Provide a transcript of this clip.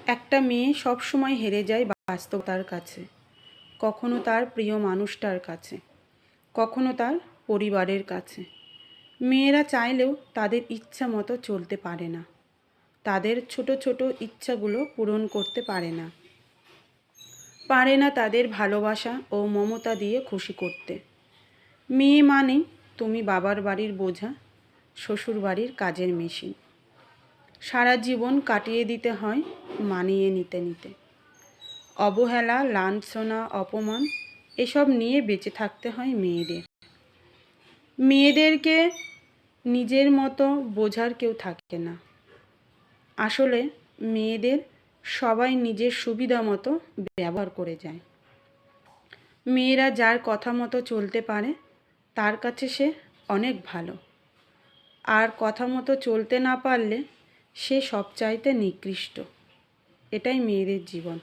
একটা মেয়ে সবসময় হেরে যায় বাস্তবতার কাছে, কখনো তার প্রিয় মানুষটার কাছে, কখনো তার পরিবারের কাছে। মেয়েরা চাইলেও তাদের ইচ্ছা মতো চলতে পারে না, তাদের ছোট ছোট ইচ্ছাগুলো পূরণ করতে পারে না তাদের ভালোবাসা ও মমতা দিয়ে খুশি করতে। মেয়ে মানে তুমি বাবার বাড়ির বোঝা, শ্বশুর বাড়ির কাজের মেশিন। সারা জীবন কাটিয়ে দিতে হয় মানিয়ে নিতে নিতে। অবহেলা, লাঞ্ছনা, অপমান এসব নিয়ে বেঁচে থাকতে হয় মেয়েদের। মেয়েদেরকে নিজের মতো বোঝার কেউ থাকে না। আসলে মেয়েদের সবাই নিজের সুবিধা মতো ব্যবহার করে যায়। মেয়েরা যার কথা মতো চলতে পারে তার কাছে সে অনেক ভালো, আর কথা মতো চলতে না পারলে সে সবচাইতে নিকৃষ্ট। এটাই মেয়েদের জীবন।